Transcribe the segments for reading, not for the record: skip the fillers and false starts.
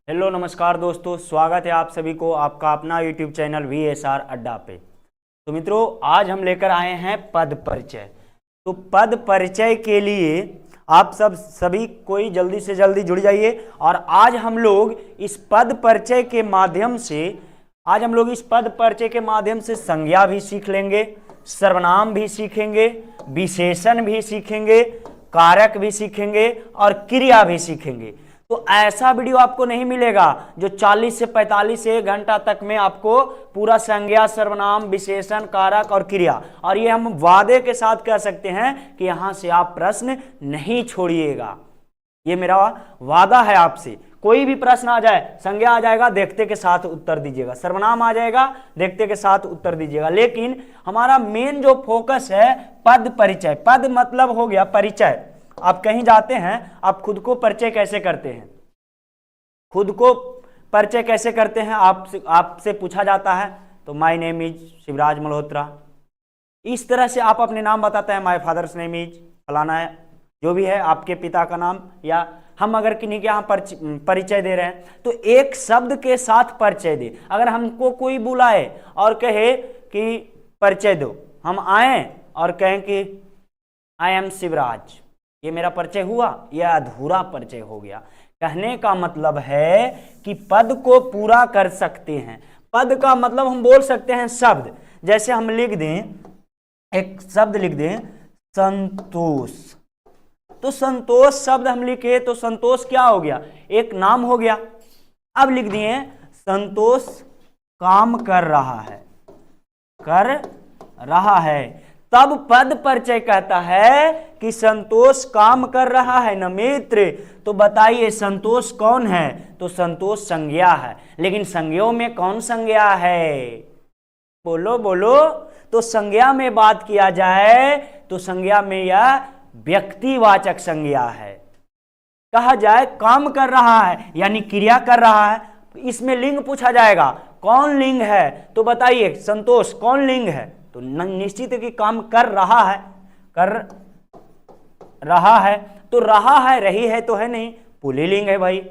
Hello नमस्कार दोस्तों, स्वागत है आप सभी को आपका अपना यूट्यूब चैनल VSR अड्डा पे। तो मित्रों, आज हम लेकर आए हैं पद परिचय। तो पद परिचय के लिए आप सभी कोई जल्दी से जल्दी जुड़ जाइए। और आज हम लोग इस पद परिचय के माध्यम से संज्ञा भी सीख लेंगे, सर्वनाम भी सीखेंगे, विशेषण भी सीखेंगे, कारक भी सीखेंगे और क्रिया भी सीखेंगे। तो ऐसा वीडियो आपको नहीं मिलेगा जो 40 से 45 से 1 घंटा तक में आपको पूरा संज्ञा, सर्वनाम, विशेषण, कारक और क्रिया, और ये हम वादे के साथ कह सकते हैं कि यहां से आप प्रश्न नहीं छोड़िएगा। ये मेरा वादा है आपसे। कोई भी प्रश्न आ जाए, संज्ञा आ जाएगा, देखते के साथ उत्तर दीजिएगा, सर्वनाम आ जाएगा, देखते के साथ उत्तर दीजिएगा। लेकिन हमारा मेन जो फोकस है पद परिचय। पद मतलब हो गया परिचय। आप कहीं जाते हैं, आप खुद को परिचय कैसे करते हैं? खुद को परिचय कैसे करते हैं? आपसे पूछा जाता है तो my name is Shivraj Malhotra, इस तरह से आप अपने नाम बताते हैं। माय फादर्स नेम इज फलाना है, जो भी है आपके पिता का नाम, या हम अगर किन्हीं के यहाँ परिचय दे रहे हैं तो एक शब्द के साथ परिचय दे। अगर हमको कोई बुलाए और कहे कि परिचय दो, हम आए और कहें कि आई एम शिवराज, ये मेरा परिचय हुआ? यह अधूरा परिचय हो गया। कहने का मतलब है कि पद को पूरा कर सकते हैं। पद का मतलब हम बोल सकते हैं शब्द। जैसे हम लिख दें, एक शब्द लिख दें संतोष, तो संतोष शब्द हम लिखे तो संतोष क्या हो गया? एक नाम हो गया। अब लिख दिए संतोष काम कर रहा है, तब पद परिचय कहता है कि संतोष काम कर रहा है न मित्र। तो बताइए संतोष कौन है? तो संतोष संज्ञा है। लेकिन संज्ञों में कौन संज्ञा है? बोलो बोलो। तो संज्ञा में बात किया जाए तो संज्ञा में यह व्यक्तिवाचक संज्ञा है। कहा जाए काम कर रहा है यानी क्रिया कर रहा है, इसमें लिंग पूछा जाएगा, कौन लिंग है? तो बताइए संतोष कौन लिंग है? तो निश्चित है कि काम कर रहा है, तो रहा है, रही है तो है नहीं, पुल्लिंग है भाई।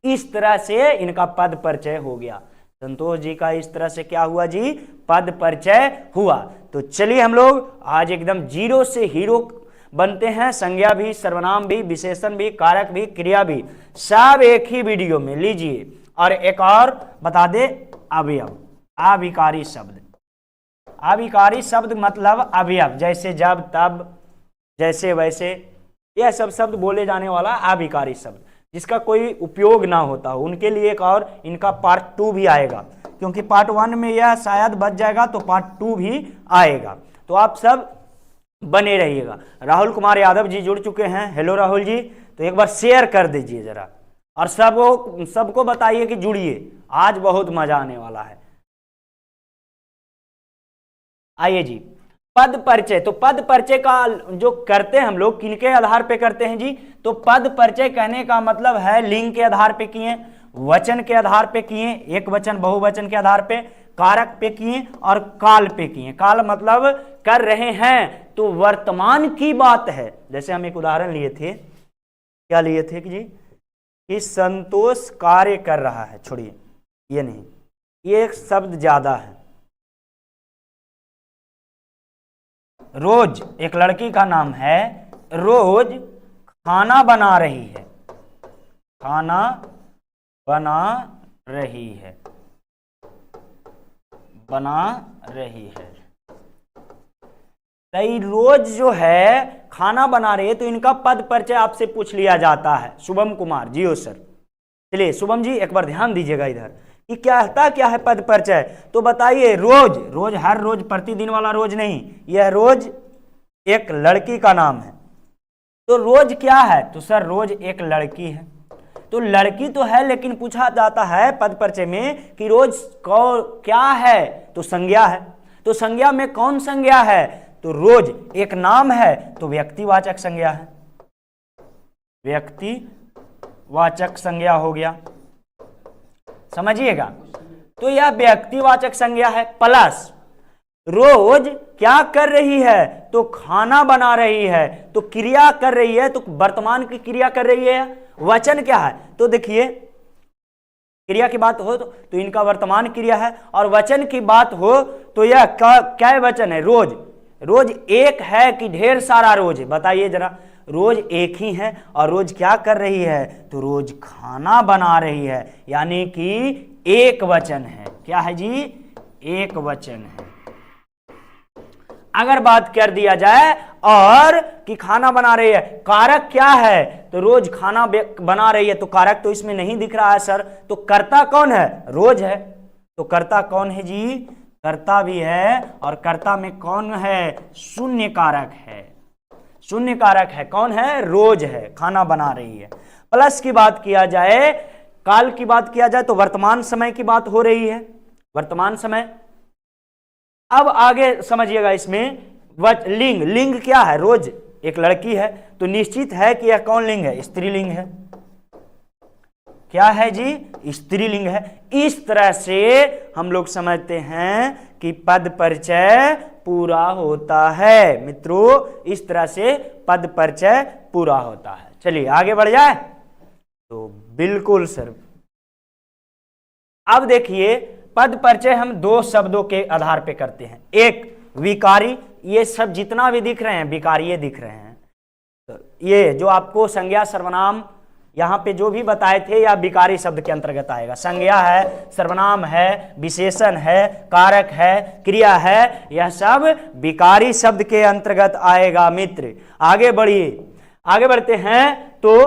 इस तरह से इनका पद परिचय हो गया। संतोष जी का इस तरह से क्या हुआ जी? पद परिचय हुआ। तो चलिए हम लोग आज एकदम जीरो से हीरो बनते हैं। संज्ञा भी, सर्वनाम भी, विशेषण भी, कारक भी, क्रिया भी, सब एक ही वीडियो में लीजिए। और एक और बता दे, अवयव, अभिकारी शब्द। अभिकारी शब्द मतलब अवयव, जैसे जब, तब, जैसे, वैसे, यह सब शब्द बोले जाने वाला अभिकारी शब्द जिसका कोई उपयोग ना होता हो, उनके लिए एक और इनका पार्ट 2 भी आएगा, क्योंकि पार्ट 1 में यह शायद बच जाएगा तो पार्ट 2 भी आएगा। तो आप सब बने रहिएगा। राहुल कुमार यादव जी जुड़ चुके हैं। हेलो राहुल जी, तो एक बार शेयर कर दीजिए जरा, और सबको बताइए कि जुड़िए, आज बहुत मजा आने वाला है। आइए जी, पद परिचय। तो पद परिचय का जो करते हैं हम लोग, किनके आधार पे करते हैं जी? तो पद परिचय कहने का मतलब है लिंग के आधार पे किए, वचन के आधार पे किए, एक वचन बहुवचन के आधार पे, कारक पे किए और काल पे किए। काल मतलब कर रहे हैं तो वर्तमान की बात है। जैसे हम एक उदाहरण लिए थे, क्या लिए थे कि जी कि संतोष कार्य कर रहा है, छोड़िए ये नहीं, ये एक शब्द ज्यादा है। रोज, एक लड़की का नाम है, रोज खाना बना रही है, खाना बना रही है, तो रोज जो है खाना बना रही है, तो इनका पद परिचय आपसे पूछ लिया जाता है। शुभम कुमार जी, ओ सर। चलिए शुभम जी एक बार ध्यान दीजिएगा इधर कि क्या है पद परिचय। तो बताइए रोज, रोज हर रोज, प्रतिदिन वाला रोज नहीं, यह रोज एक लड़की का नाम है। तो रोज क्या है? तो सर रोज एक लड़की है। तो लड़की तो है, लेकिन पूछा जाता है पद परिचय में कि रोज क्या है? तो संज्ञा है। तो संज्ञा में कौन संज्ञा है? तो रोज एक नाम है, तो व्यक्तिवाचक संज्ञा है, व्यक्तिवाचक संज्ञा हो गया, समझिएगा। तो यह व्यक्तिवाचक संज्ञा है। प्लस रोज क्या कर रही है? तो खाना बना रही है, तो क्रिया कर रही है, तो वर्तमान की क्रिया कर रही है। वचन क्या है? तो देखिए क्रिया की बात हो तो इनका वर्तमान क्रिया है, और वचन की बात हो तो यह क्या वचन है? रोज। रोज एक है कि ढेर सारा रोज है? बताइए जरा। रोज एक ही है, और रोज क्या कर रही है? तो रोज खाना बना रही है, यानी कि एक वचन है। क्या है जी? एक वचन है। अगर बात कर दिया जाए और कि खाना बना रही है, कारक क्या है? तो रोज खाना बना रही है, तो कारक तो इसमें नहीं दिख रहा है सर। तो कर्ता कौन है? रोज है। तो कर्ता कौन है जी? कर्ता भी है, और कर्ता में कौन है? शून्य कारक है। शून्य कारक है। कौन है? रोज है, खाना बना रही है। प्लस की बात किया जाए, काल की बात किया जाए तो वर्तमान समय की बात हो रही है, वर्तमान समय। अब आगे समझिएगा इसमें लिंग। लिंग क्या है? रोज एक लड़की है, तो निश्चित है कि यह कौन लिंग है? स्त्रीलिंग है। क्या है जी? स्त्रीलिंग है। इस तरह से हम लोग समझते हैं कि पद परिचय पूरा होता है मित्रों। इस तरह से पद परिचय पूरा होता है। चलिए आगे बढ़ जाए। तो बिल्कुल सर। अब देखिए, पद परिचय हम दो शब्दों के आधार पे करते हैं। एक विकारी, ये सब जितना भी दिख रहे हैं विकारीय दिख रहे हैं। तो ये जो आपको संज्ञा सर्वनाम यहां पे जो भी बताए थे, या विकारी शब्द के अंतर्गत आएगा। संज्ञा है, सर्वनाम है, विशेषण है, कारक है, क्रिया है, यह सब विकारी शब्द के अंतर्गत आएगा मित्र। आगे बढ़िए, आगे बढ़ते हैं। तो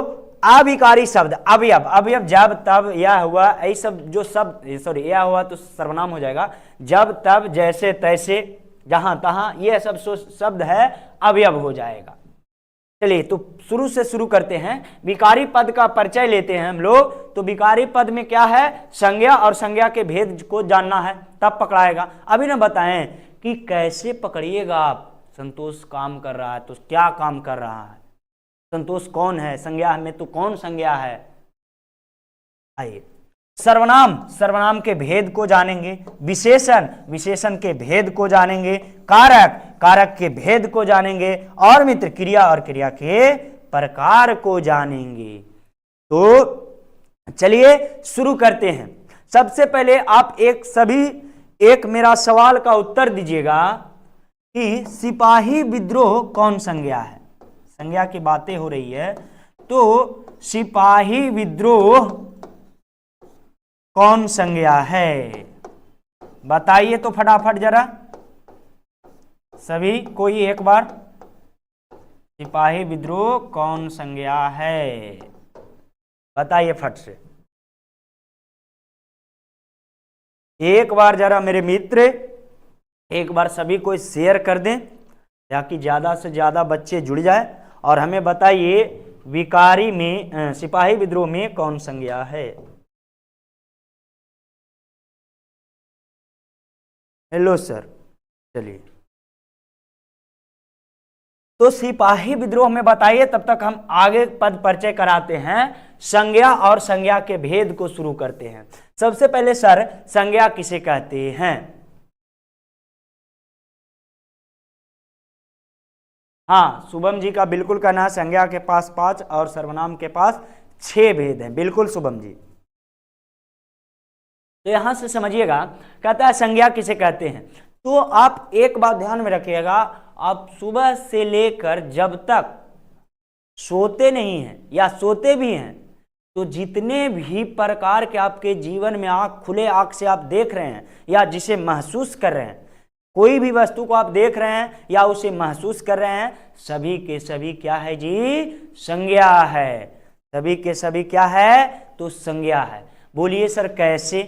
अविकारी शब्द, अवयव। अवयव जब तब, यह हुआ, यही सब जो शब्द, सॉरी यह हुआ तो सर्वनाम हो जाएगा। जब तब, जैसे तैसे, जहां तहां, यह सब शब्द है अवयव हो जाएगा। चलिए तो शुरू से शुरू करते हैं। विकारी पद का परिचय लेते हैं हम लोग। तो विकारी पद में क्या है? संज्ञा, और संज्ञा के भेद को जानना है, तब पकड़ाएगा। अभी ना बताएं कि कैसे पकड़िएगा आप। संतोष काम कर रहा है, तो क्या काम कर रहा है? संतोष कौन है? संज्ञा में तो कौन संज्ञा है? आइए। सर्वनाम, सर्वनाम के भेद को जानेंगे। विशेषण, विशेषण के भेद को जानेंगे। कारक, कारक के भेद को जानेंगे। और मित्र क्रिया, और क्रिया के प्रकार को जानेंगे। तो चलिए शुरू करते हैं। सबसे पहले आप एक मेरा सवाल का उत्तर दीजिएगा कि सिपाही विद्रोह कौन संज्ञा है? संज्ञा की बातें हो रही है, तो सिपाही विद्रोह कौन संज्ञा है? बताइए तो फटाफट जरा सभी कोई एक बार। सिपाही विद्रोह कौन संज्ञा है? बताइए फट से एक बार जरा मेरे मित्र। एक बार सभी को शेयर कर दें ताकि ज्यादा से ज्यादा बच्चे जुड़ जाए, और हमें बताइए विकारी में, सिपाही विद्रोह में कौन संज्ञा है? Hello sir. चलिए तो सिपाही विद्रोह में बताइए, तब तक हम आगे पद परिचय कराते हैं। संज्ञा और संज्ञा के भेद को शुरू करते हैं। सबसे पहले सर, संज्ञा किसे कहते हैं? हाँ, शुभम जी का बिल्कुल कहना है संज्ञा के पास 5 और सर्वनाम के पास 6 भेद हैं। बिल्कुल शुभम जी। तो यहां से समझिएगा, कहता है संज्ञा किसे कहते हैं। तो आप एक बात ध्यान में रखिएगा, आप सुबह से लेकर जब तक सोते नहीं हैं या सोते भी हैं, तो जितने भी प्रकार के आपके जीवन में खुले आंख से आप देख रहे हैं या जिसे महसूस कर रहे हैं, कोई भी वस्तु को आप देख रहे हैं या उसे महसूस कर रहे हैं, सभी के सभी क्या है जी? संज्ञा है। सभी के सभी क्या है? तो संज्ञा है। बोलिए सर कैसे?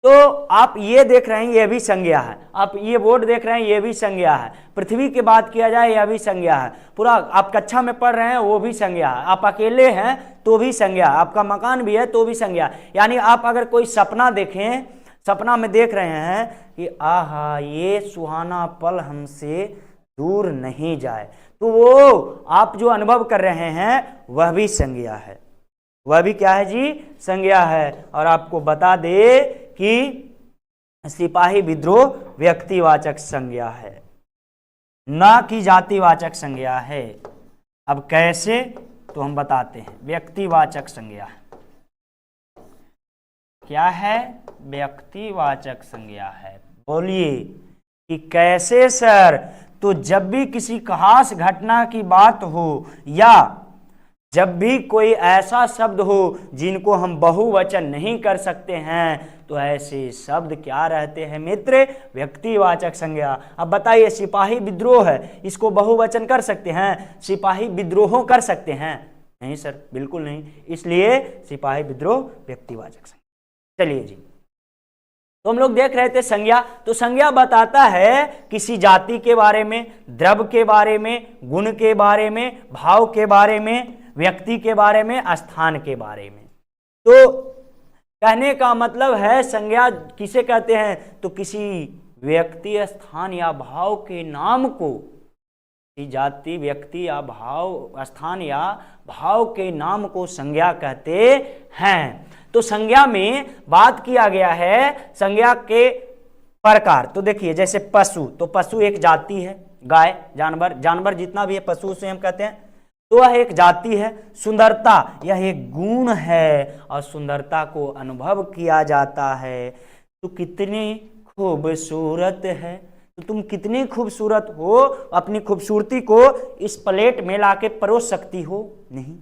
तो आप ये देख रहे हैं, ये भी संज्ञा है। आप ये बोर्ड देख रहे हैं, ये भी संज्ञा है। पृथ्वी की बात किया जाए, यह भी संज्ञा है। पूरा आप कक्षा में पढ़ रहे हैं, वो भी संज्ञा है। आप अकेले हैं तो भी संज्ञा है। आपका मकान भी है तो भी संज्ञा है। यानी आप अगर कोई सपना देखें, सपना में देख रहे हैं कि आहा ये सुहाना पल हमसे दूर नहीं जाए, तो वो आप जो अनुभव कर रहे हैं वह भी संज्ञा है। वह भी क्या है जी? संज्ञा है। और आपको बता दे कि सिपाही विद्रोह व्यक्तिवाचक संज्ञा है, ना कि जातिवाचक संज्ञा है। अब कैसे? तो हम बताते हैं। व्यक्तिवाचक संज्ञा है। क्या है? व्यक्तिवाचक संज्ञा है। बोलिए कि कैसे सर? तो जब भी किसी खास घटना की बात हो या जब भी कोई ऐसा शब्द हो जिनको हम बहुवचन नहीं कर सकते हैं, तो ऐसे शब्द क्या रहते हैं मित्र? व्यक्तिवाचक संज्ञा। अब बताइए, सिपाही विद्रोह है, इसको बहुवचन कर सकते हैं? सिपाही विद्रोह कर सकते हैं? नहीं सर, बिल्कुल नहीं। इसलिए सिपाही विद्रोह व्यक्तिवाचक संज्ञा। चलिए जी, तो हम लोग देख रहे थे संज्ञा। तो संज्ञा बताता है किसी जाति के बारे में, द्रव्य के बारे में, गुण के बारे में, भाव के बारे में, व्यक्ति के बारे में, स्थान के बारे में। तो कहने का मतलब है संज्ञा किसे कहते हैं? तो किसी व्यक्ति, स्थान या भाव के नाम को, जाति, व्यक्ति या भाव, स्थान या भाव के नाम को संज्ञा कहते हैं। तो संज्ञा में बात किया गया है संज्ञा के प्रकार। तो देखिए, जैसे पशु, तो पशु एक जाति है, गाय, जानवर, जानवर जितना भी है पशु से हम कहते हैं, तो वह एक जाति है। सुंदरता, यह एक गुण है और सुंदरता को अनुभव किया जाता है। तो कितनी खूबसूरत है, तो तुम कितनी खूबसूरत हो, अपनी खूबसूरती को इस प्लेट में लाके परोस सकती हो? नहीं।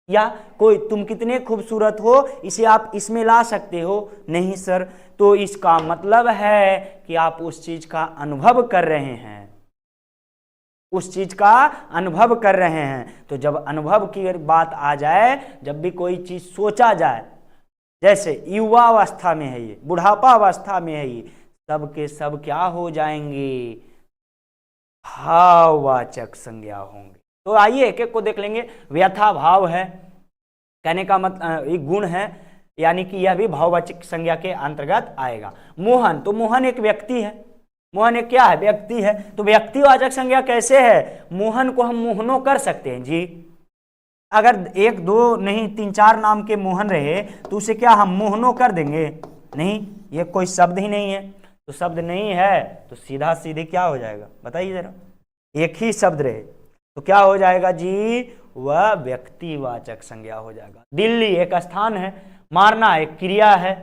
या कोई, तुम कितने खूबसूरत हो, इसे आप इसमें ला सकते हो? नहीं सर। तो इसका मतलब है कि आप उस चीज का अनुभव कर रहे हैं, उस चीज का अनुभव कर रहे हैं। तो जब अनुभव की बात आ जाए, जब भी कोई चीज सोचा जाए, जैसे युवा अवस्था में है ये, बुढ़ापा अवस्था में है ये, सब के सब क्या हो जाएंगे? भाववाचक संज्ञा होंगे। तो आइए एक एक को देख लेंगे। व्यथा भाव है, कहने का मतलब एक गुण है, यानी कि यह भी भाववाचक संज्ञा के अंतर्गत आएगा। मोहन, तो मोहन एक व्यक्ति है, मोहन एक क्या है? व्यक्ति है। तो व्यक्तिवाचक संज्ञा कैसे है? मोहन को हम मोहनो कर सकते हैं जी। अगर एक दो नहीं 3-4 नाम के मोहन रहे तो उसे क्या हम मोहनो कर देंगे? नहीं, ये कोई शब्द ही नहीं है। तो शब्द नहीं है तो सीधा सीधे क्या हो जाएगा बताइए जरा? एक ही शब्द रहे तो क्या हो जाएगा जी? वह व्यक्तिवाचक संज्ञा हो जाएगा। दिल्ली एक स्थान है, मारना एक क्रिया है।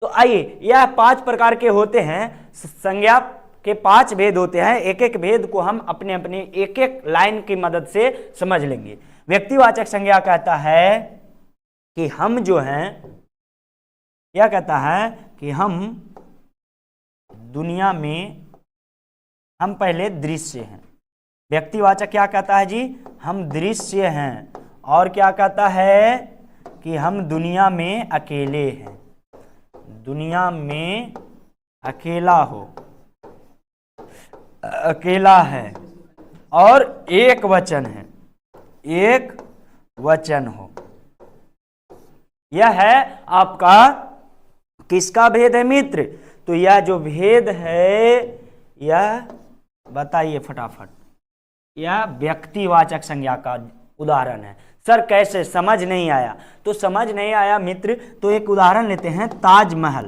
तो आइए, यह 5 प्रकार के होते हैं, संज्ञा के 5 भेद होते हैं। एक एक भेद को हम अपने अपने एक एक लाइन की मदद से समझ लेंगे। व्यक्तिवाचक संज्ञा कहता है कि हम जो हैं, क्या कहता है कि हम दुनिया में, हम पहले दृश्य हैं। व्यक्तिवाचक क्या कहता है जी? हम दृश्य हैं। और क्या कहता है कि हम दुनिया में अकेले हैं, दुनिया में अकेला हो, अकेला है, और एक वचन है, एक वचन हो। यह है आपका किसका भेद है मित्र? तो यह जो भेद है, यह बताइए फटाफट, यह व्यक्तिवाचक संज्ञा का उदाहरण है। सर कैसे? समझ नहीं आया। तो समझ नहीं आया मित्र, तो एक उदाहरण लेते हैं, ताजमहल।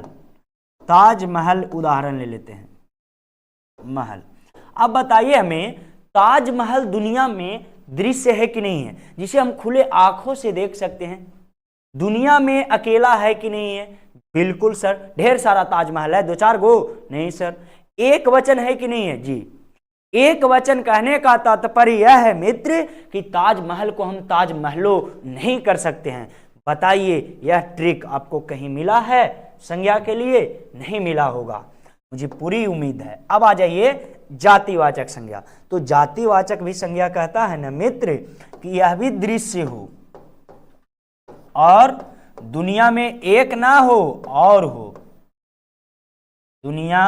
ताजमहल उदाहरण ले लेते हैं, महल। अब बताइए हमें, ताजमहल दुनिया में दृश्य है कि नहीं है, जिसे हम खुले आंखों से देख सकते हैं? दुनिया में अकेला है कि नहीं है? बिल्कुल सर, ढेर सारा ताजमहल है, 2-4 गो नहीं सर। एक वचन है कि नहीं है जी? एक वचन कहने का तात्पर्य यह है मित्र कि ताजमहल को हम ताजमहलो नहीं कर सकते हैं। बताइए, यह ट्रिक आपको कहीं मिला है संज्ञा के लिए? नहीं मिला होगा, मुझे पूरी उम्मीद है। अब आ जाइए जातिवाचक संज्ञा। तो जातिवाचक भी संज्ञा कहता है ना मित्र कि यह भी दृश्य हो और दुनिया में एक ना हो और हो, दुनिया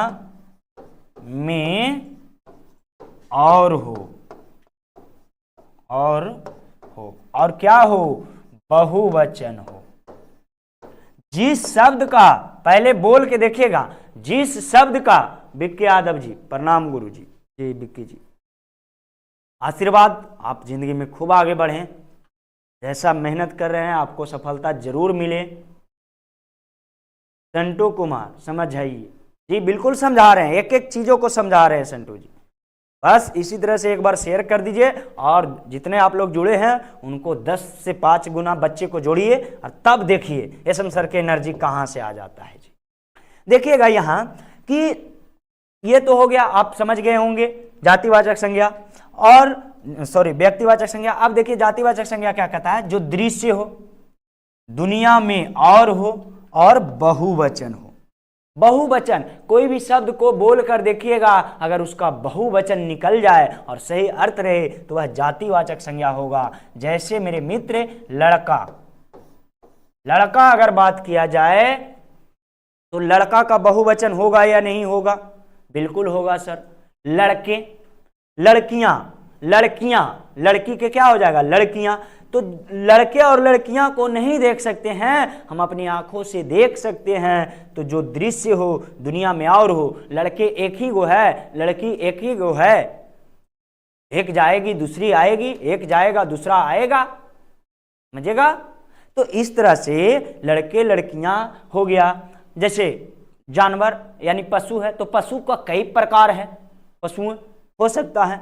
में और हो, और क्या हो? बहुवचन हो। जिस शब्द का, पहले बोल के देखिएगा, जिस शब्द का, बिक्की यादव जी प्रणाम गुरु जी, जी बिक्की जी आशीर्वाद, आप जिंदगी में खूब आगे बढ़ें, जैसा मेहनत कर रहे हैं आपको सफलता जरूर मिले। संटू कुमार समझाइए जी, बिल्कुल समझा रहे हैं, एक एक चीजों को समझा रहे हैं संटू जी। बस इसी तरह से एक बार शेयर कर दीजिए और जितने आप लोग जुड़े हैं उनको 10 से 5 गुना बच्चे को जोड़िए और तब देखिए एसएम सर के एनर्जी कहां से आ जाता है जी। देखिएगा यहां कि ये तो हो गया, आप समझ गए होंगे जातिवाचक संज्ञा और व्यक्तिवाचक संज्ञा। अब देखिए जातिवाचक संज्ञा क्या कहता है, जो दृश्य हो, दुनिया में और बहुवचन हो। बहुवचन, कोई भी शब्द को बोलकर देखिएगा, अगर उसका बहुवचन निकल जाए और सही अर्थ रहे तो वह जातिवाचक संज्ञा होगा। जैसे मेरे मित्र लड़का, लड़का अगर बात किया जाए तो लड़का का बहुवचन होगा या नहीं होगा? बिल्कुल होगा सर। लड़के, लड़कियां, लड़कियां, लड़की के क्या हो जाएगा? लड़कियां। तो लड़के और लड़कियां को नहीं देख सकते हैं, हम अपनी आंखों से देख सकते हैं। तो जो दृश्य हो, दुनिया में और हो, लड़के एक ही गो है, लड़की एक ही गो है, एक जाएगी दूसरी आएगी, एक जाएगा दूसरा आएगा, समझेगा? तो इस तरह से लड़के लड़कियां हो गया। जैसे जानवर यानी पशु है, तो पशु का कई प्रकार है, पशु हो सकता है।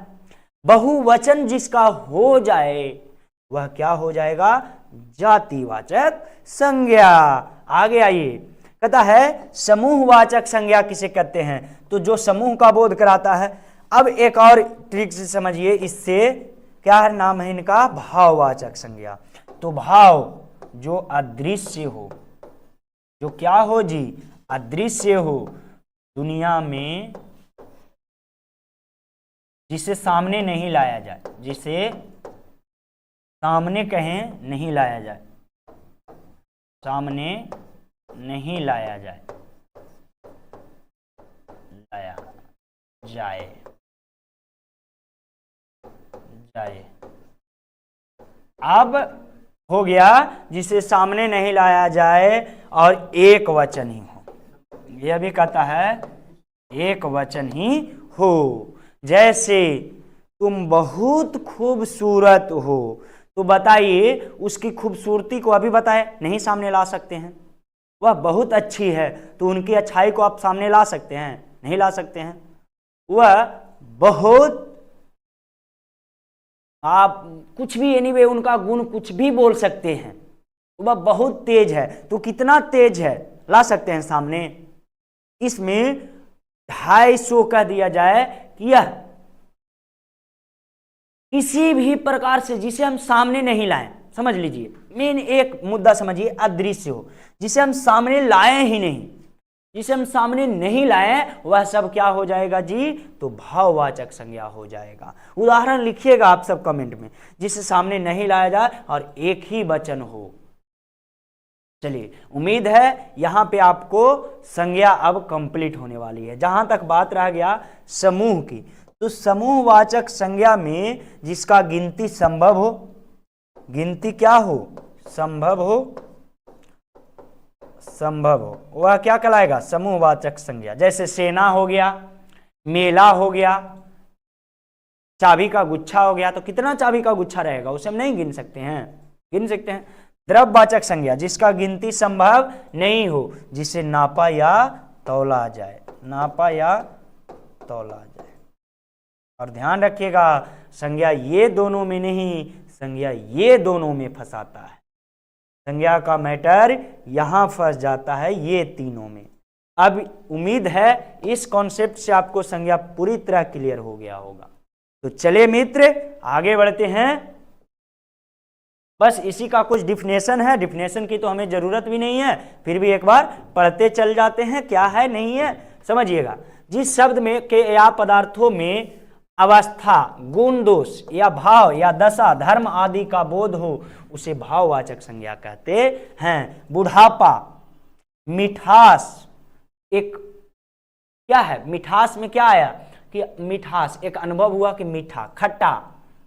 बहुवचन जिसका हो जाए वह क्या हो जाएगा? जातिवाचक संज्ञा। आगे आइए, कहता है समूहवाचक संज्ञा किसे कहते हैं? तो जो समूह का बोध कराता है। अब एक और ट्रिक से समझिए, इससे क्या है, नाम है इनका भाववाचक संज्ञा। तो भाव जो अदृश्य हो, जो क्या हो जी? अदृश्य हो, दुनिया में जिसे सामने नहीं लाया जाए, जिसे सामने कहें नहीं लाया जाए, सामने नहीं लाया जाए, लाया जाए, जाए। अब हो गया जिसे सामने नहीं लाया जाए और एक वचन ही हो, यह भी कहता है एक वचन ही हो। जैसे तुम बहुत खूबसूरत हो, तो बताइए उसकी खूबसूरती को अभी बताए नहीं सामने ला सकते हैं। वह बहुत अच्छी है, तो उनकी अच्छाई को आप सामने ला सकते हैं? नहीं ला सकते हैं। वह बहुत, आप कुछ भी एनीवे उनका गुण कुछ भी बोल सकते हैं। वह बहुत तेज है, तो कितना तेज है ला सकते हैं सामने। इसमें 250 कह दिया जाए कि यह किसी भी प्रकार से जिसे हम सामने नहीं लाएं, समझ लीजिए मेन एक मुद्दा समझिए, अदृश्य हो, जिसे हम सामने लाए ही नहीं, जिसे हम सामने नहीं लाए, वह सब क्या हो जाएगा जी? तो भाववाचक संज्ञा हो जाएगा। उदाहरण लिखिएगा आप सब कमेंट में, जिसे सामने नहीं लाया जाए और एक ही वचन हो। चलिए, उम्मीद है यहां पे आपको संज्ञा अब कंप्लीट होने वाली है। जहां तक बात रह गया समूह की, तो समूहवाचक संज्ञा में जिसका गिनती संभव हो, गिनती क्या हो? संभव हो, संभव हो, वह क्या कहलाएगा? समूहवाचक संज्ञा। जैसे सेना हो गया, मेला हो गया, चाबी का गुच्छा हो गया। तो कितना चाबी का गुच्छा रहेगा उसे हम नहीं गिन सकते हैं, गिन सकते हैं। द्रव्यवाचक संज्ञा जिसका गिनती संभव नहीं हो, जिसे नापा या तौला जाए, नापा या तौला जाए। और ध्यान रखिएगा, संज्ञा ये दोनों में नहीं, संज्ञा ये दोनों में फंसाता है। संज्ञा का मैटर यहां फंस जाता है, ये तीनों में। अब उम्मीद है इस कॉन्सेप्ट से आपको संज्ञा पूरी तरह क्लियर हो गया होगा। तो चलिए मित्र आगे बढ़ते हैं। बस इसी का कुछ डिफिनेशन है, डिफिनेशन की तो हमें जरूरत भी नहीं है, फिर भी एक बार पढ़ते चल जाते हैं, क्या है नहीं है समझिएगा। जिस शब्द में के या पदार्थों में अवस्था, गुण दोष या भाव या दशा, धर्म आदि का बोध हो, उसे भाववाचक संज्ञा कहते हैं। बुढ़ापा, मिठास, एक क्या है? मिठास में क्या आया कि मिठास, एक अनुभव हुआ कि मीठा, खट्टा,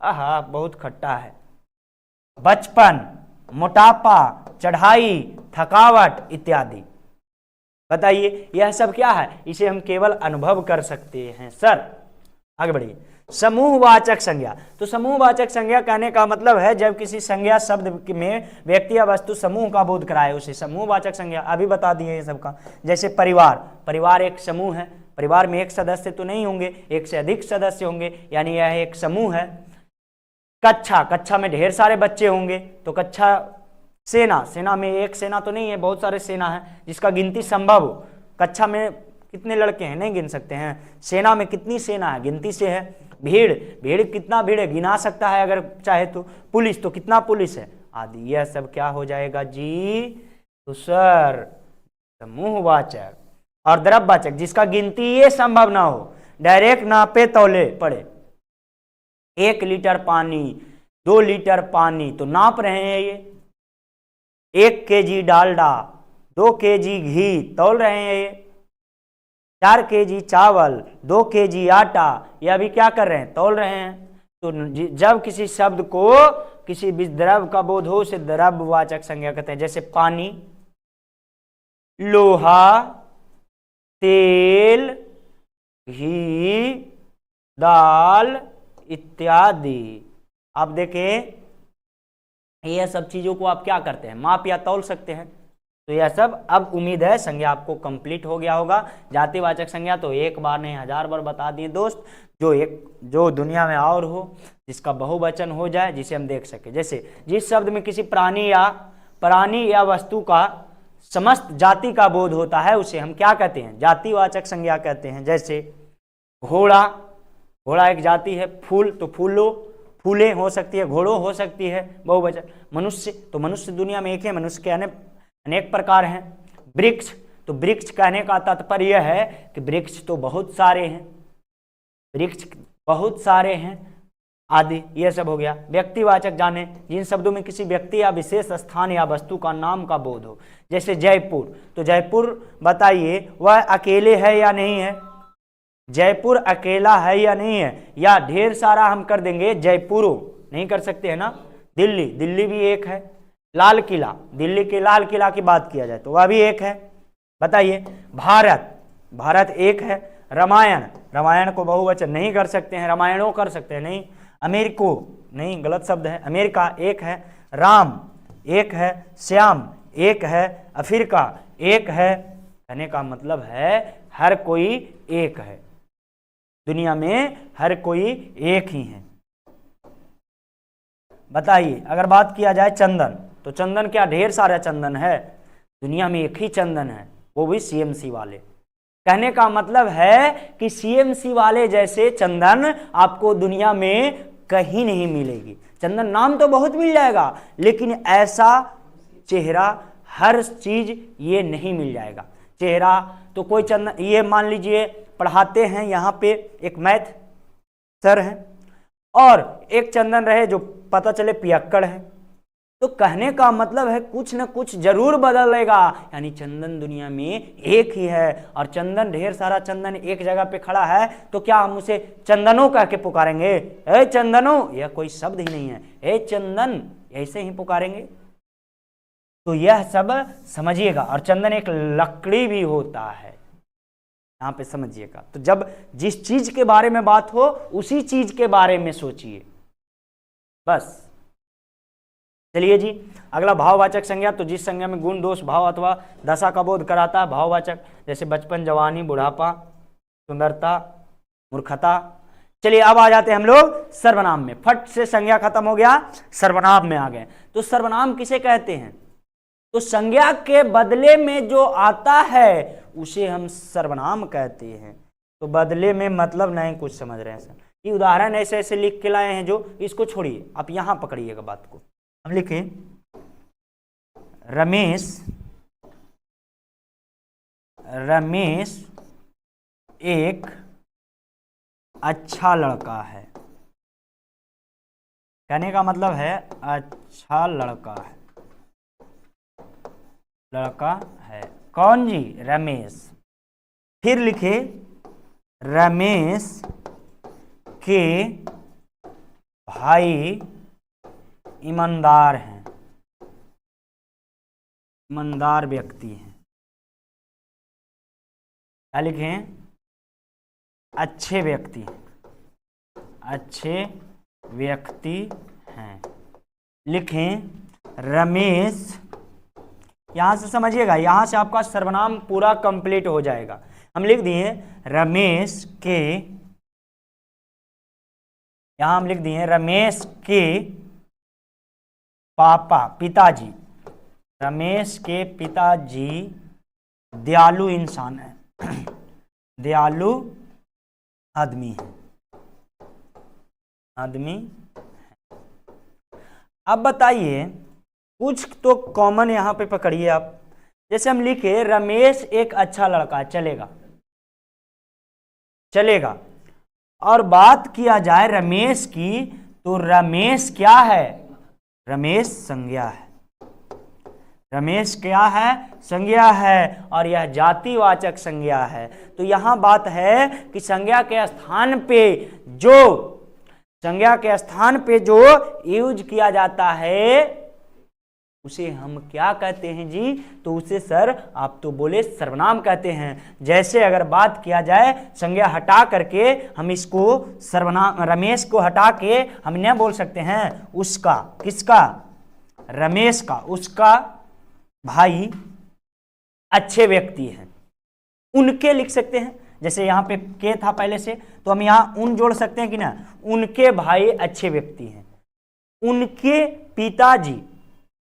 आहा बहुत खट्टा है। बचपन, मोटापा, चढ़ाई, थकावट इत्यादि। बताइए यह सब क्या है? इसे हम केवल अनुभव कर सकते हैं सर। आगे बढ़िए। समूहवाचक संज्ञा, तो समूहवाचक संज्ञा कहने का मतलब है जब किसी संज्ञा शब्द में व्यक्ति या वस्तु समूह का बोध कराए उसे समूहवाचक संज्ञा। अभी बता दिए ये सबका। जैसे परिवार, परिवार एक समूह है, परिवार में एक सदस्य तो नहीं होंगे, एक से अधिक सदस्य होंगे, यानी यह एक समूह है। कक्षा, कक्षा में ढेर सारे बच्चे होंगे तो कक्षा। सेना, सेना में एक सेना तो नहीं है, बहुत सारे सेना है जिसका गिनती संभव हो। कक्षा में कितने लड़के हैं, नहीं गिन सकते हैं। सेना में कितनी सेना है, गिनती से है। भीड़, भीड़ कितना भीड़ है, गिना सकता है अगर चाहे तो। पुलिस, तो कितना पुलिस है, आदि। यह सब क्या हो जाएगा जी, तो सर समूहवाचक। और द्रव्यवाचक, जिसका गिनती ये संभव ना हो, डायरेक्ट नापे तौले पड़े। 1 लीटर पानी, 2 लीटर पानी तो नाप रहे हैं ये। 1 केजी डालडा, 2 केजी घी तौल रहे हैं ये। 4 केजी चावल, 2 केजी आटा, यह भी क्या कर रहे हैं, तौल रहे हैं। तो जब किसी शब्द को किसी द्रव्य का बोध हो उसे द्रव्यवाचक संज्ञा कहते हैं। जैसे पानी, लोहा, तेल, घी, दाल इत्यादि। आप देखें, यह सब चीजों को आप क्या करते हैं, माप या तौल सकते हैं। तो यह सब, अब उम्मीद है संज्ञा आपको कंप्लीट हो गया होगा। जातिवाचक संज्ञा तो एक बार नहीं 1000 बार बता दिए दोस्त। जो दुनिया में और हो, जिसका बहुवचन हो जाए, जिसे हम देख सके। जैसे जिस शब्द में किसी प्राणी या वस्तु का समस्त जाति का बोध होता है उसे हम क्या कहते हैं, जातिवाचक संज्ञा कहते हैं। जैसे घोड़ा, घोड़ा एक जाति है। फूल, तो फूलो, फूले हो सकती है, घोड़ों हो सकती है, बहुवचन। मनुष्य, तो मनुष्य दुनिया में एक है, मनुष्य के अनेक प्रकार हैं। वृक्ष, तो वृक्ष कहने का तात्पर्य है कि वृक्ष तो बहुत सारे हैं, वृक्ष बहुत सारे हैं आदि। यह सब हो गया। व्यक्तिवाचक जाने, जिन शब्दों में किसी व्यक्ति या विशेष स्थान या वस्तु का नाम का बोध हो। जैसे जयपुर, तो जयपुर बताइए वह अकेले है या नहीं है, जयपुर अकेला है या नहीं है, या ढेर सारा हम कर देंगे जयपुरों, नहीं कर सकते है ना। दिल्ली, दिल्ली भी एक है। लाल किला, दिल्ली के लाल किला की बात किया जाए तो वह भी एक है। बताइए, भारत, भारत एक है। रामायण, रामायण को बहुवचन नहीं कर सकते हैं, रामायणों कर सकते हैं, नहीं। अमेरिको, नहीं, गलत शब्द है। अमेरिका एक है। राम एक है। श्याम एक है। अफ्रीका एक है। कहने का मतलब है हर कोई एक है, दुनिया में हर कोई एक ही है। बताइए, अगर बात किया जाए चंदन, तो चंदन क्या ढेर सारा चंदन है, दुनिया में एक ही चंदन है, वो भी सीएमसी वाले। कहने का मतलब है कि सीएमसी वाले जैसे चंदन आपको दुनिया में कहीं नहीं मिलेगी। चंदन नाम तो बहुत मिल जाएगा, लेकिन ऐसा चेहरा, हर चीज ये नहीं मिल जाएगा। चेहरा तो कोई चंदन, ये मान लीजिए पढ़ाते हैं यहाँ पे एक मैथ सर हैं, और एक चंदन रहे जो पता चले पियक्कड़ है। तो कहने का मतलब है कुछ न कुछ जरूर बदलेगा, यानी चंदन दुनिया में एक ही है। और चंदन, ढेर सारा चंदन एक जगह पे खड़ा है, तो क्या हम उसे चंदनों कह के पुकारेंगे, ए चंदनों? यह कोई शब्द ही नहीं है, ए चंदन ऐसे ही पुकारेंगे। तो यह सब समझिएगा। और चंदन एक लकड़ी भी होता है, यहाँ पे समझिएगा। तो जब जिस चीज के बारे में बात हो उसी चीज के बारे में सोचिए, बस। चलिए जी, अगला भाववाचक संज्ञा। तो जिस संज्ञा में गुण, दोष, भाव अथवा दशा का बोध कराता है, भाववाचक। जैसे बचपन, जवानी, बुढ़ापा, सुंदरता, मूर्खता। चलिए अब आ जाते हैं हम लोग सर्वनाम में। फट से संज्ञा खत्म हो गया, सर्वनाम में आ गए। तो सर्वनाम किसे कहते हैं? तो संज्ञा के बदले में जो आता है उसे हम सर्वनाम कहते हैं। तो बदले में मतलब नहीं कुछ समझ रहे हैं सर, ये उदाहरण ऐसे ऐसे लिख के लाए हैं, जो इसको छोड़िए, आप यहां पकड़िएगा बात को। हम लिखें रमेश, रमेश एक अच्छा लड़का है। कहने का मतलब है अच्छा लड़का है, लड़का है। कौन जी? रमेश। फिर लिखे रमेश के भाई ईमानदार हैं, ईमानदार व्यक्ति हैं। क्या लिखें? अच्छे व्यक्ति हैं, अच्छे व्यक्ति हैं। लिखें रमेश। यहां से समझिएगा, यहां से आपका सर्वनाम पूरा कंप्लीट हो जाएगा। हम लिख दिए रमेश के, यहां हम लिख दिए रमेश के पापा, पिताजी, रमेश के पिताजी दयालु इंसान है, दयालु आदमी है, आदमी। अब बताइए कुछ तो कॉमन यहां पे पकड़िए आप। जैसे हम लिखे रमेश एक अच्छा लड़का है, चलेगा, चलेगा। और बात किया जाए रमेश की, तो रमेश क्या है? रमेश संज्ञा है, रमेश क्या है? संज्ञा है, और यह जातिवाचक संज्ञा है। तो यहां बात है कि संज्ञा के स्थान पे जो, संज्ञा के स्थान पे जो यूज किया जाता है उसे हम क्या कहते हैं जी? तो उसे सर आप तो बोले सर्वनाम कहते हैं। जैसे अगर बात किया जाए संज्ञा हटा करके हम इसको सर्वनाम, रमेश को हटा के हम न बोल सकते हैं उसका, किसका? रमेश का, उसका भाई अच्छे व्यक्ति हैं, उनके लिख सकते हैं। जैसे यहाँ पे के था पहले से, तो हम यहाँ उन जोड़ सकते हैं कि ना, उनके भाई अच्छे व्यक्ति हैं, उनके पिताजी,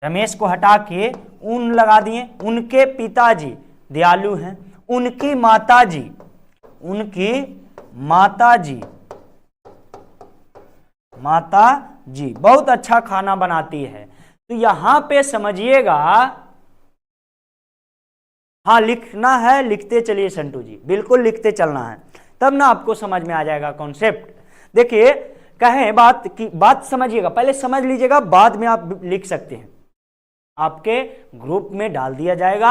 रमेश को हटा के उन लगा दिए, उनके पिताजी दयालु हैं, उनकी माताजी, उनकी माताजी, माताजी बहुत अच्छा खाना बनाती है। तो यहां पे समझिएगा, हाँ लिखना है, लिखते चलिए संटू जी, बिल्कुल लिखते चलना है, तब ना आपको समझ में आ जाएगा कॉन्सेप्ट। देखिए कहें बात की, बात समझिएगा, पहले समझ लीजिएगा, बाद में आप लिख सकते हैं, आपके ग्रुप में डाल दिया जाएगा,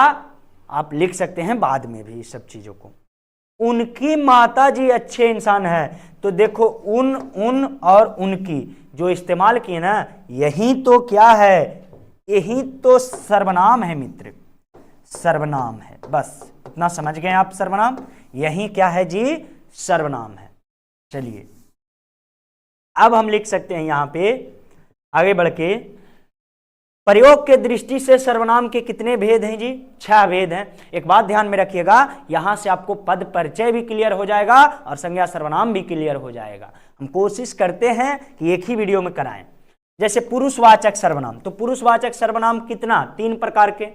आप लिख सकते हैं बाद में भी इस सब चीजों को। उनकी माता जी अच्छे इंसान है, तो देखो उन और उनकी जो इस्तेमाल किए ना, यही तो क्या है? यही तो सर्वनाम है मित्र, सर्वनाम है। बस इतना समझ गए आप, सर्वनाम यही क्या है जी? सर्वनाम है। चलिए अब हम लिख सकते हैं यहां पे आगे बढ़ के, प्रयोग के दृष्टि से सर्वनाम के कितने भेद हैं जी? 6 भेद हैं। एक बात ध्यान में रखिएगा, यहां से आपको पद परिचय भी क्लियर हो जाएगा और संज्ञा सर्वनाम भी क्लियर हो जाएगा। हम कोशिश करते हैं कि एक ही वीडियो में कराएं। जैसे पुरुषवाचक सर्वनाम, तो पुरुषवाचक सर्वनाम कितना? 3 प्रकार के,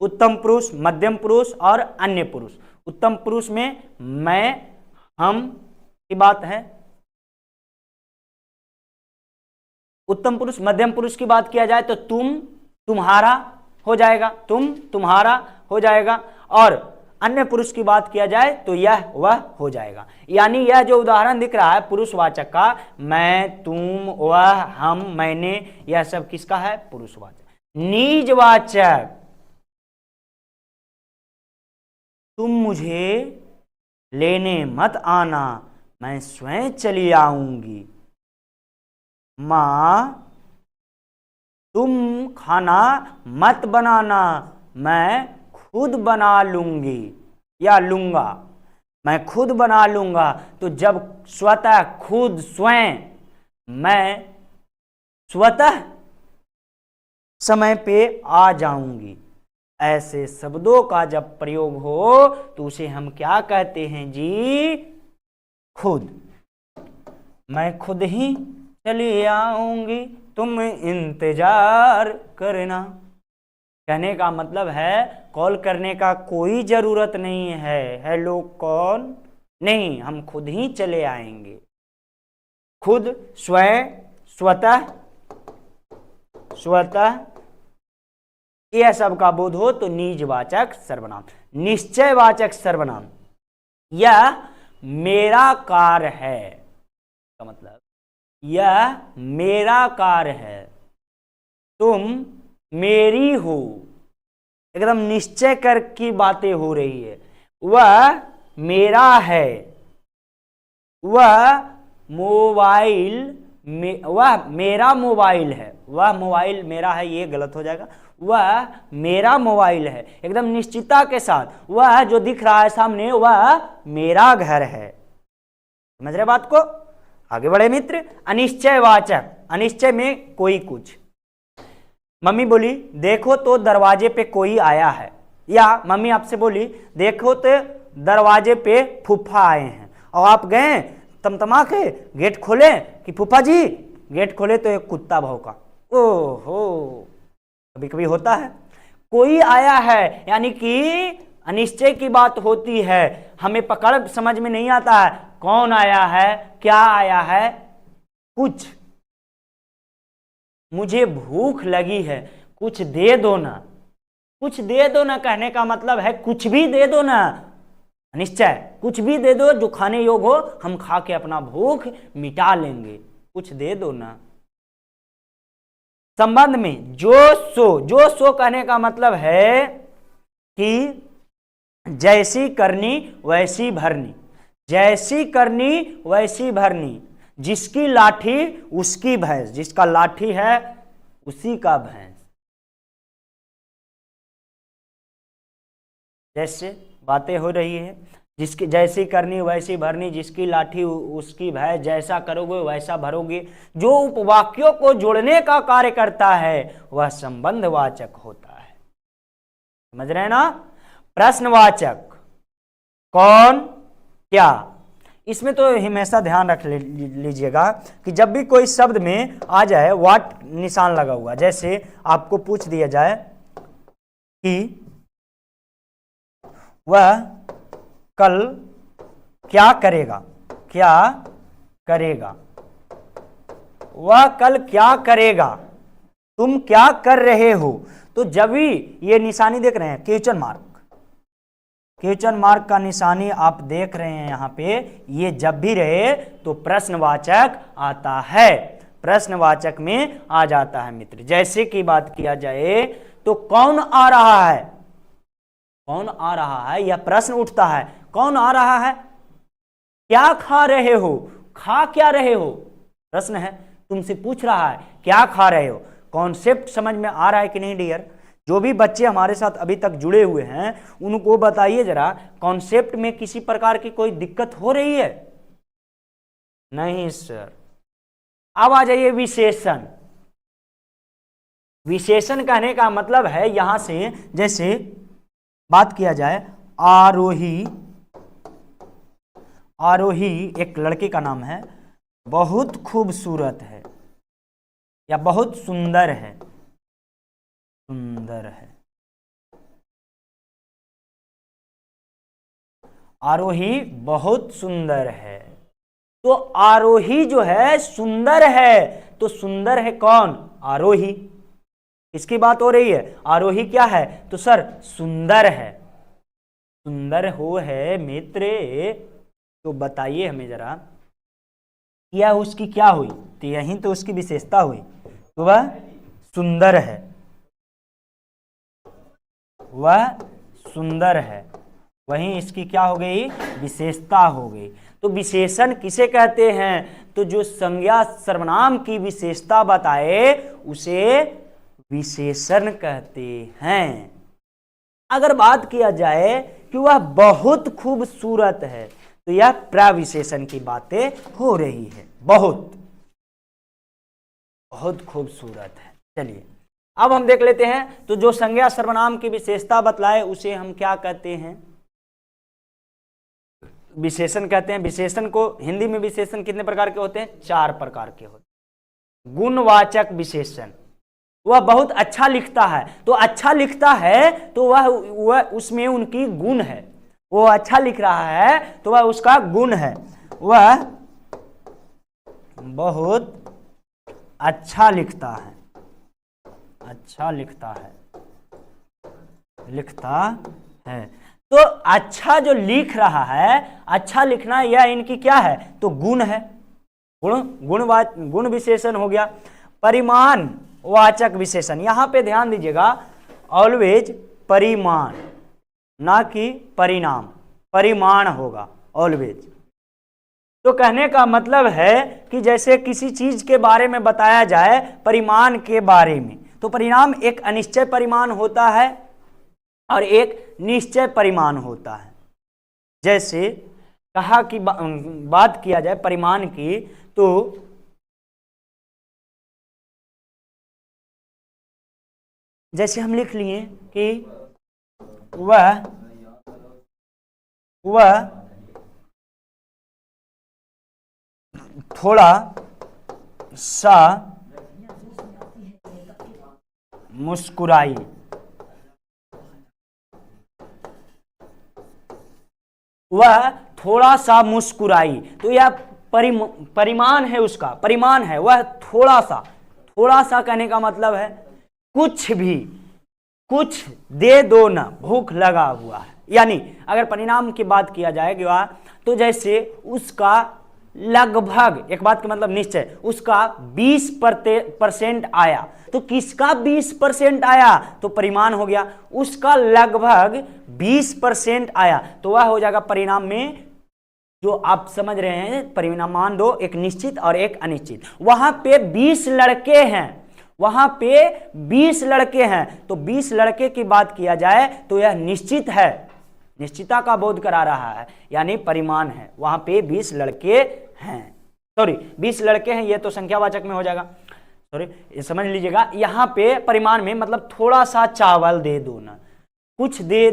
उत्तम पुरुष, मध्यम पुरुष और अन्य पुरुष। उत्तम पुरुष में मैं, हम की बात है, उत्तम पुरुष। मध्यम पुरुष की बात किया जाए तो तुम, तुम्हारा हो जाएगा, तुम, तुम्हारा हो जाएगा। और अन्य पुरुष की बात किया जाए तो यह, वह हो जाएगा। यानी यह जो उदाहरण दिख रहा है पुरुषवाचक का, मैं, तुम, वह, हम, मैंने, यह सब किसका है? पुरुषवाचक। निजवाचक, तुम मुझे लेने मत आना, मैं स्वयं चली आऊंगी। मां, तुम खाना मत बनाना, मैं खुद बना लूंगी या लूंगा, मैं खुद बना लूंगा। तो जब स्वतः, खुद, स्वयं, मैं स्वतः समय पे आ जाऊंगी, ऐसे शब्दों का जब प्रयोग हो तो उसे हम क्या कहते हैं जी? खुद। मैं खुद ही चली आऊंगी, तुम इंतजार करना। कहने का मतलब है कॉल करने का कोई जरूरत नहीं है, हेलो कौन नहीं, हम खुद ही चले आएंगे। खुद, स्वयं, स्वतः, स्वतः, यह सब का बोध हो तो निजवाचक सर्वनाम। निश्चयवाचक सर्वनाम, यह मेरा कार है का मतलब, यह मेरा कार है, तुम मेरी हो, एकदम निश्चय कर की बातें हो रही है। वह मेरा है, वह मोबाइल में, वह मेरा मोबाइल है, वह मोबाइल मेरा है, ये गलत हो जाएगा, वह मेरा मोबाइल है, एकदम निश्चितता के साथ। वह जो दिख रहा है सामने, वह मेरा घर है। समझ रहे बात को? आगे बढ़े मित्र। अनिश्चयवाचक, अनिश्चय में कोई कुछ, मम्मी बोली देखो तो दरवाजे पे कोई आया है, या मम्मी आपसे बोली देखो तो दरवाजे पे फूफा आए हैं और आप गए तमतमा के गेट खोले कि फूफा जी, गेट खोले तो एक कुत्ता भौंका। ओहो, कभी कभी होता है, कोई आया है, यानी कि अनिश्चय की बात होती है, हमें पकड़ समझ में नहीं आता है कौन आया है, क्या आया है। कुछ, मुझे भूख लगी है, कुछ दे दो ना, कुछ दे दो ना कहने का मतलब है कुछ भी दे दो ना, निश्चय कुछ भी दे दो जो खाने योग्य हो, हम खा के अपना भूख मिटा लेंगे, कुछ दे दो ना। संबंध में जो सो कहने का मतलब है कि जैसी करनी वैसी भरनी, जैसी करनी वैसी भरनी, जिसकी लाठी उसकी भैंस, जिसका लाठी है उसी का भैंस। जैसे बातें हो रही है, जिसकी जैसी करनी वैसी भरनी, जिसकी लाठी उसकी भैंस, जैसा करोगे वैसा भरोगे। जो उपवाक्यों को जोड़ने का कार्य करता है वह संबंधवाचक होता है। समझ रहे हैं ना? प्रश्नवाचक कौन क्या, इसमें तो हमेशा ध्यान रख लीजिएगा कि जब भी कोई शब्द में आ जाए व्हाट निशान लगा हुआ, जैसे आपको पूछ दिया जाए कि वह कल क्या करेगा, क्या करेगा, वह कल क्या करेगा, तुम क्या कर रहे हो। तो जब भी ये निशानी देख रहे हैं क्वेश्चन मार्क, क्वेश्चन मार्क का निशानी आप देख रहे हैं यहां पे, ये जब भी रहे तो प्रश्नवाचक आता है, प्रश्नवाचक में आ जाता है मित्र। जैसे कि बात किया जाए तो कौन आ रहा है, कौन आ रहा है, यह प्रश्न उठता है, कौन आ रहा है। क्या खा रहे हो, खा क्या रहे हो, प्रश्न है, तुमसे पूछ रहा है क्या खा रहे हो। कॉन्सेप्ट समझ में आ रहा है कि नहीं डियर? जो भी बच्चे हमारे साथ अभी तक जुड़े हुए हैं उनको बताइए जरा, कॉन्सेप्ट में किसी प्रकार की कोई दिक्कत हो रही है? नहीं सर। अब आ जाइए विशेषण। विशेषण कहने का मतलब है यहां से, जैसे बात किया जाए आरोही, आरोही एक लड़के का नाम है, बहुत खूबसूरत है या बहुत सुंदर है, सुंदर है। आरोही बहुत सुंदर है, तो आरोही जो है सुंदर है, तो सुंदर है कौन, आरोही। इसकी बात हो रही है, आरोही क्या है, तो सर सुंदर है। सुंदर हो है मित्र, तो बताइए हमें जरा, क्या उसकी क्या हुई, तो यही तो उसकी विशेषता हुई, तो वह सुंदर है, वह सुंदर है, वहीं इसकी क्या हो गई, विशेषता हो गई। तो विशेषण किसे कहते हैं, तो जो संज्ञा सर्वनाम की विशेषता बताए उसे विशेषण कहते हैं। अगर बात किया जाए कि वह बहुत खूबसूरत है, तो यह प्रविशेषण की बातें हो रही है, बहुत बहुत खूबसूरत है। चलिए अब हम देख लेते हैं, तो जो संज्ञा सर्वनाम की विशेषता बतलाए उसे हम क्या कहते हैं, विशेषण कहते हैं। विशेषण को हिंदी में विशेषण कितने प्रकार के होते हैं, 4 प्रकार के होते हैं। गुणवाचक विशेषण, वह बहुत अच्छा लिखता है, तो अच्छा लिखता है तो वह उसमें उनकी गुण है, वो अच्छा लिख रहा है तो वह उसका गुण है, वह बहुत अच्छा लिखता है, अच्छा लिखता है, लिखता है। तो अच्छा जो लिख रहा है, अच्छा लिखना यह इनकी क्या है, तो गुण है, गुण विशेषण हो गया। परिमाण वाचक विशेषण, यहां पे ध्यान दीजिएगा, ऑलवेज परिमाण ना कि परिणाम, परिमाण होगा ऑलवेज। तो कहने का मतलब है कि जैसे किसी चीज के बारे में बताया जाए परिमाण के बारे में, तो परिणाम एक अनिश्चय परिमाण होता है और एक निश्चय परिमाण होता है। जैसे कहा कि बात किया जाए परिमाण की, तो जैसे हम लिख लिए कि वह थोड़ा सा मुस्कुराई। वह थोड़ा सा मुस्कुराई, तो यह परिमाण है, उसका परिमाण है। वह थोड़ा सा, थोड़ा सा कहने का मतलब है कुछ भी, कुछ दे दो ना, भूख लगा हुआ है। यानी अगर परिणाम की बात किया जाएगा तो जैसे उसका लगभग, एक बात का मतलब निश्चय, उसका 20% आया, तो किसका 20% आया, तो परिमाण हो गया। उसका लगभग 20% आया, तो वह हो जाएगा परिणाम में, जो आप समझ रहे हैं परिणाम, मान दो एक निश्चित और एक अनिश्चित। वहां पे 20 लड़के हैं, वहां पे 20 लड़के हैं, तो 20 लड़के की बात किया जाए तो यह निश्चित है, निश्चितता का बोध करा रहा है, यानी परिमाण है। वहां पे 20 लड़के हैं, सॉरी 20 लड़के हैं, ये तो संख्यावाचक में हो जाएगा, सॉरी ये समझ लीजिएगा। यहां पे परिमाण में मतलब थोड़ा सा चावल दे दो ना, कुछ दे,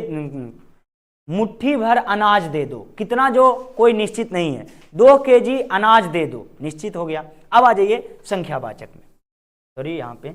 मुट्ठी भर अनाज दे दो, कितना जो कोई निश्चित नहीं है, 2 केजी अनाज दे दो, निश्चित हो गया। अब आ जाइए संख्यावाचक में, सॉरी यहाँ पे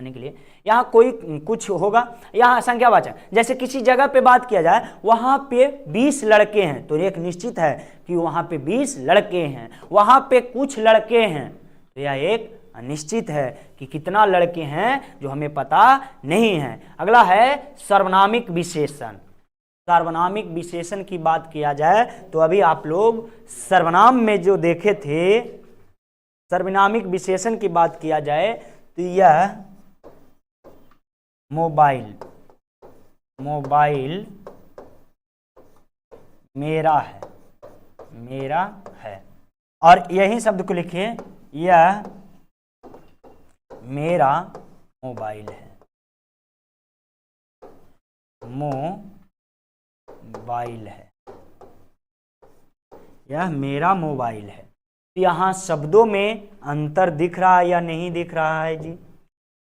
के लिए, यहां कोई कुछ होगा, यहां संख्यावाचक, जैसे किसी जगह पे बात किया जाए वहां पे 20 लड़के हैं, तो एक निश्चित है कि वहां पे 20 लड़के हैं। वहां पे कुछ लड़के हैं, तो यह एक अनिश्चित है कि कितना लड़के हैं जो हमें पता नहीं है। अगला है सर्वनामिक विशेषण। सर्वनामिक विशेषण की बात किया जाए तो अभी आप लोग सर्वनाम में जो देखे थे, सर्वनामिक विशेषण की बात किया जाए तो यह मोबाइल, मोबाइल मेरा है, मेरा है, और यही शब्द को लिखिए, यह मेरा मोबाइल है, मोबाइल है, यह मेरा मोबाइल है। यहां शब्दों में अंतर दिख रहा है या नहीं दिख रहा है जी?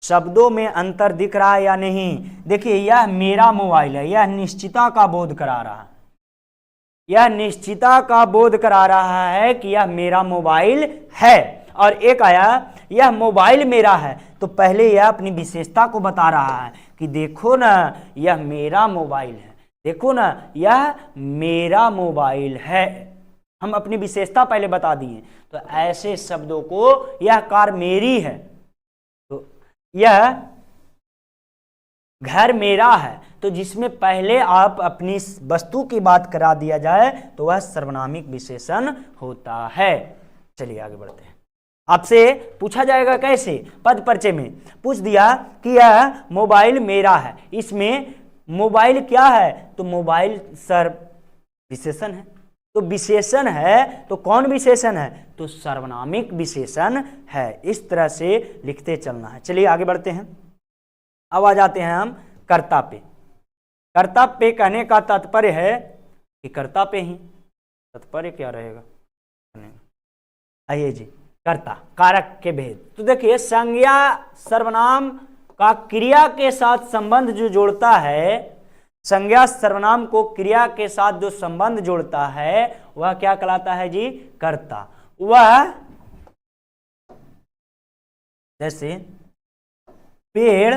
शब्दों में अंतर दिख रहा है या नहीं? देखिए यह मेरा मोबाइल है, यह निश्चितता का बोध करा रहा है, यह निश्चितता का बोध करा रहा है कि यह मेरा मोबाइल है। और एक आया यह मोबाइल मेरा है, तो पहले यह अपनी विशेषता को बता रहा है कि देखो ना यह मेरा मोबाइल है, देखो ना यह मेरा मोबाइल है। हम अपनी विशेषता पहले बता दिए, तो ऐसे शब्दों को, यह कार मेरी है, तो यह घर मेरा है, तो जिसमें पहले आप अपनी वस्तु की बात करा दिया जाए तो वह सर्वनामिक विशेषण होता है। चलिए आगे बढ़ते हैं। आपसे पूछा जाएगा कैसे, पद परिचय में पूछ दिया कि यह मोबाइल मेरा है, इसमें मोबाइल क्या है, तो मोबाइल सर्व विशेषण है, तो विशेषण है तो कौन विशेषण है, तो सर्वनामिक विशेषण है। इस तरह से लिखते चलना है। चलिए आगे बढ़ते हैं। अब आ जाते हैं हम कर्ता पे। कर्ता पे कहने का तात्पर्य है कि कर्ता पे ही, तात्पर्य क्या रहेगा, आइए जी, कर्ता कारक के भेद। तो देखिए संज्ञा सर्वनाम का क्रिया के साथ संबंध जो जोड़ता है, संज्ञा सर्वनाम को क्रिया के साथ जो संबंध जोड़ता है वह क्या कहलाता है जी, कर्ता। वह जैसे पेड़,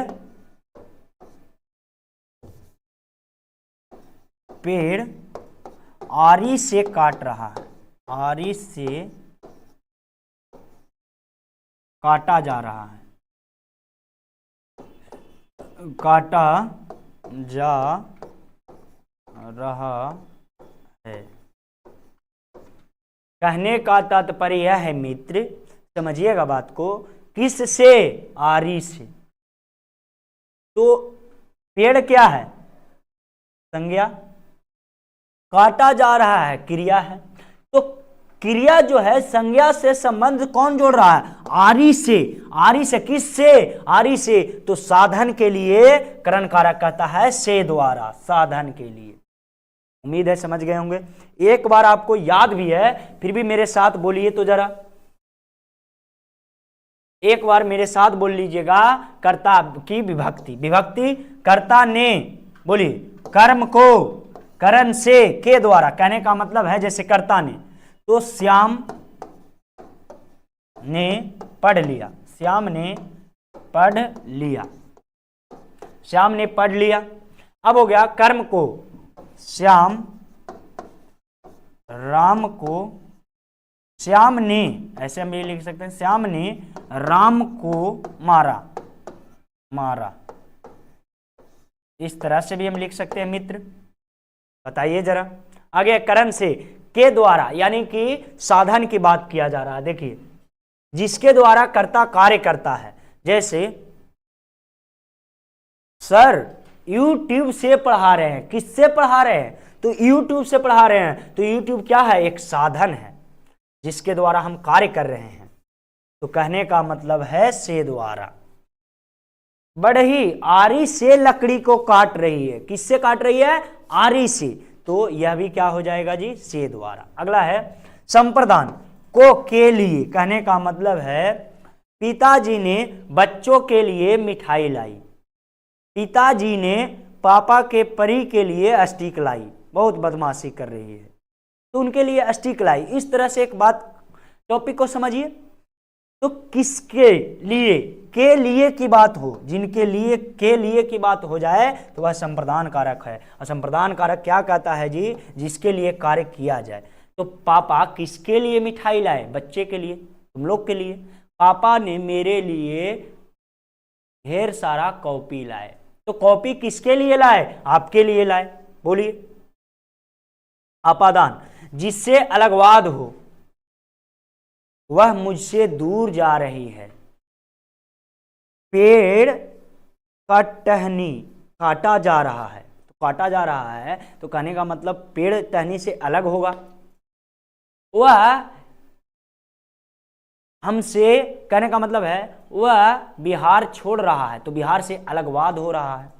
पेड़ आरी से काट रहा है, आरी से काटा जा रहा है, काटा जा रहा है। कहने का तात्पर्य यह है मित्र, समझिएगा बात को, किस से, आरी से। तो पेड़ क्या है, संज्ञा, काटा जा रहा है क्रिया है, तो क्रिया जो है संज्ञा से संबंध कौन जोड़ रहा है, आरी से। आरी से किस से, आरी से, तो साधन के लिए करण कारक कहता है से द्वारा, साधन के लिए। उम्मीद है समझ गए होंगे। एक बार आपको याद भी है, फिर भी मेरे साथ बोलिए तो जरा, एक बार मेरे साथ बोल लीजिएगा। कर्ता की विभक्ति, विभक्ति कर्ता ने, बोलिए कर्म को करण से के द्वारा, कहने का मतलब है जैसे कर्ता ने, तो श्याम ने पढ़ लिया, श्याम ने पढ़ लिया, श्याम ने पढ़ लिया। अब हो गया कर्म को, श्याम राम को, श्याम ने, ऐसे हम ये लिख सकते हैं, श्याम ने राम को मारा, मारा। इस तरह से भी हम लिख सकते हैं मित्र, बताइए जरा। आगे करण से के द्वारा, यानी कि साधन की बात किया जा रहा है। देखिए जिसके द्वारा कर्ता कार्य करता है, जैसे सर YouTube से पढ़ा रहे हैं, किससे पढ़ा रहे हैं, तो YouTube से पढ़ा रहे हैं, तो YouTube क्या है, एक साधन है जिसके द्वारा हम कार्य कर रहे हैं। तो कहने का मतलब है से द्वारा। बढ़ई आरी से लकड़ी को काट रही है, किससे काट रही है, आरी से, तो यह भी क्या हो जाएगा जी, से द्वारा। अगला है संप्रदान को के लिए, कहने का मतलब है पिताजी ने बच्चों के लिए मिठाई लाई, पिताजी ने पापा के परी के लिए स्टिक लाई, बहुत बदमाशी कर रही है तो उनके लिए स्टिक लाई। इस तरह से एक बात, टॉपिक को समझिए। तो किसके लिए, के लिए की बात हो, जिनके लिए के लिए की बात हो जाए तो वह संप्रदान कारक है। और संप्रदान कारक क्या कहता है जी, जिसके लिए कार्य किया जाए। तो पापा किसके लिए मिठाई लाए, बच्चे के लिए, तुम लोग के लिए। पापा ने मेरे लिए ढेर सारा कॉपी लाए, तो कॉपी किसके लिए लाए, आपके लिए लाए। बोलिए। अपादान जिससे अलगवाद हो, वह मुझसे दूर जा रही है, पेड़ का टहनी काटा जा रहा है, तो काटा जा रहा है तो कहने का मतलब पेड़ टहनी से अलग होगा। वह हमसे, कहने का मतलब है वह बिहार छोड़ रहा है, तो बिहार से अलगवाद हो रहा है,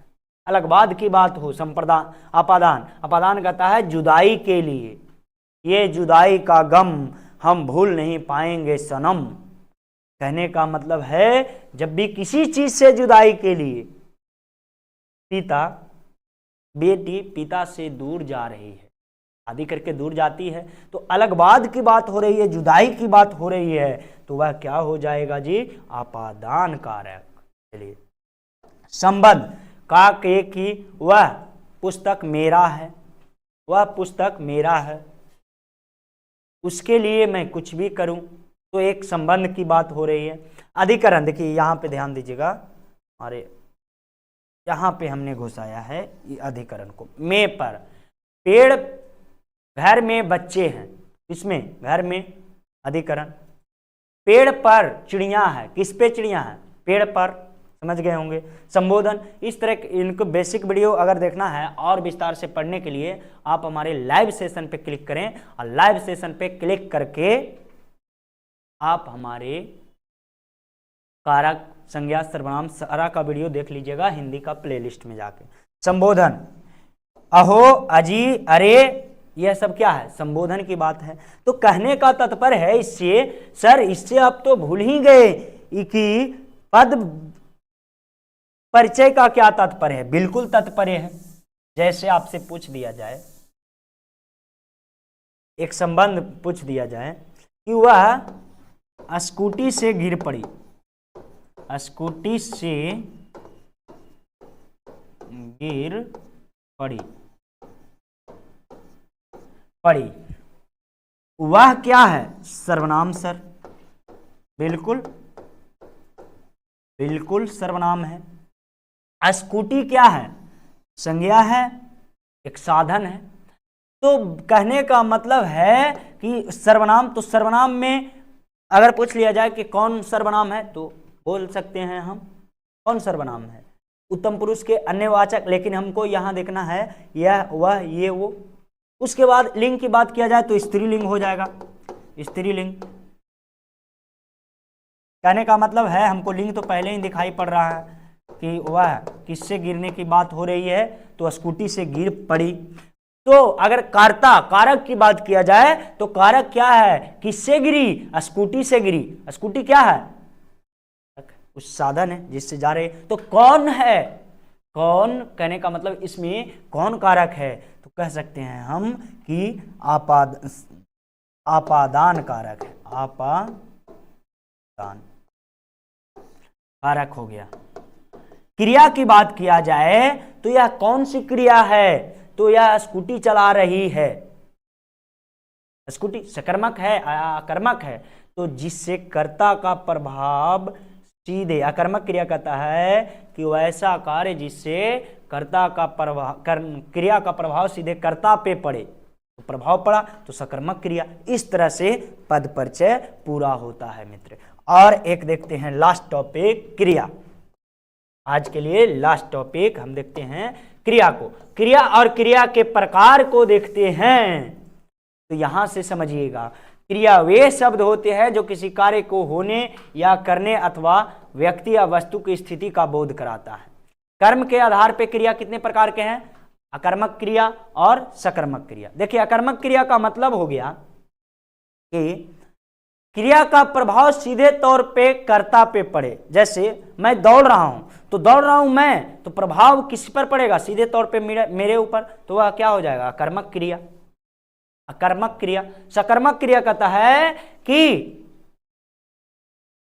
अलगवाद की बात हो। संप्रदान अपादान, अपादान कहता है जुदाई के लिए, ये जुदाई का गम हम भूल नहीं पाएंगे सनम। कहने का मतलब है जब भी किसी चीज से जुदाई के लिए पिता, बेटी पिता से दूर जा रही है, शादी करके दूर जाती है, तो अलगवाद की बात हो रही है, जुदाई की बात हो रही है, तो वह क्या हो जाएगा जी, आपादान कारक। चलिए संबंध का के की, वह पुस्तक मेरा है, वह पुस्तक मेरा है, उसके लिए मैं कुछ भी करूं, तो एक संबंध की बात हो रही है। अधिकरण, देखिए यहां पे ध्यान दीजिएगा, अरे यहां पे हमने घुसाया है ये अधिकरण को, में पर। पेड़, घर में बच्चे हैं, इसमें घर में अधिकरण। पेड़ पर चिड़िया है, किस पे चिड़िया है, पेड़ पर, समझ गए होंगे। संबोधन, इस तरह इनको बेसिक वीडियो अगर देखना है और विस्तार से पढ़ने के लिए आप हमारे लाइव सेशन पे क्लिक करें, और लाइव सेशन पे क्लिक करके आप हमारे कारक, संज्ञा, सर्वनाम सारा का वीडियो देख लीजिएगा हिंदी का प्लेलिस्ट में जाके। संबोधन, अहो, अजी, अरे, यह सब क्या है, संबोधन की बात है। तो कहने का तात्पर्य है इससे, सर इससे आप तो भूल ही गए कि पद परिचय का क्या तात्पर्य है, बिल्कुल तात्पर्य है। जैसे आपसे पूछ दिया जाए, एक संबंध पूछ दिया जाए कि वह स्कूटी से गिर पड़ी, स्कूटी से गिर पड़ी, पड़ी, वह क्या है, सर्वनाम सर, बिल्कुल बिल्कुल सर्वनाम है। स्कूटी क्या है, संज्ञा है, एक साधन है। तो कहने का मतलब है कि सर्वनाम, तो सर्वनाम में अगर पूछ लिया जाए कि कौन सर्वनाम है, तो बोल सकते हैं हम कौन सर्वनाम है, उत्तम पुरुष के अन्यवाचक। लेकिन हमको यहां देखना है यह, वह, ये, वो। उसके बाद लिंग की बात किया जाए तो स्त्रीलिंग हो जाएगा, स्त्रीलिंग। कहने का मतलब है हमको लिंग तो पहले ही दिखाई पड़ रहा है कि वह किससे गिरने की बात हो रही है, तो स्कूटी से गिर पड़ी। तो अगर कर्ता, कारक की बात किया जाए तो कारक क्या है, किससे गिरी, स्कूटी से गिरी। स्कूटी क्या है, उस साधन है जिससे जा रहे। तो कौन है, कौन, कहने का मतलब इसमें कौन कारक है, तो कह सकते हैं हम कि आपादान कारक है, आपादान कारक हो गया। क्रिया की बात किया जाए तो यह कौन सी क्रिया है, तो यह स्कूटी चला रही है। स्कूटी सकर्मक है आकर्मक है, तो जिससे कर्ता का प्रभाव सीधे, अकर्मक क्रिया कहता है कि वैसा कार्य जिससे कर्ता का प्रभाव, क्रिया का प्रभाव सीधे कर्ता पे पड़े, तो प्रभाव पड़ा तो सकर्मक क्रिया। इस तरह से पद परिचय पूरा होता है मित्र। और एक देखते हैं लास्ट टॉपिक, क्रिया। आज के लिए लास्ट टॉपिक हम देखते हैं क्रिया को। क्रिया और क्रिया के प्रकार को देखते हैं। तो यहां से समझिएगा, क्रिया वे शब्द होते हैं जो किसी कार्य को होने या करने अथवा व्यक्ति या वस्तु की स्थिति का बोध कराता है। कर्म के आधार पर क्रिया कितने प्रकार के हैं, अकर्मक क्रिया और सकर्मक क्रिया। देखिए अकर्मक क्रिया का मतलब हो गया कि क्रिया का प्रभाव सीधे तौर पे कर्ता पे पड़े। जैसे मैं दौड़ रहा हूं, तो दौड़ रहा हूं मैं, तो प्रभाव किस पर पड़ेगा, सीधे तौर पे मेरे ऊपर, तो वह क्या हो जाएगा, अकर्मक क्रिया। अकर्मक क्रिया। सकर्मक क्रिया कहता है कि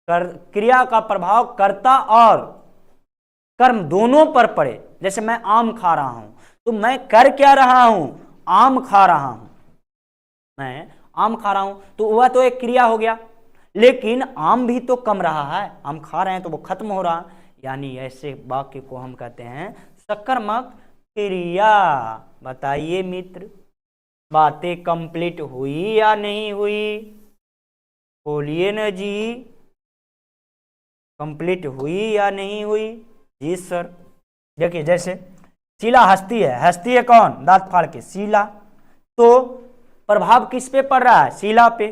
क्रिया का प्रभाव कर्ता और कर्म दोनों पर पड़े। जैसे मैं आम खा रहा हूं, तो मैं कर क्या रहा हूं, आम खा रहा हूं, मैं आम खा रहा हूं, तो वह तो एक क्रिया हो गया, लेकिन आम भी तो कम रहा है, आम खा रहे हैं तो वो खत्म हो रहा, यानी ऐसे वाक्य को हम कहते हैं सकर्मक क्रिया। बताइए मित्र, बातें कंप्लीट हुई या नहीं हुई, बोलिए न जी, कंप्लीट हुई या नहीं हुई? जी सर। देखिए जैसे शीला हंसती है कौन, दांत फाड़ के, शीला, तो प्रभाव किस पे पड़ रहा है, शीला पे।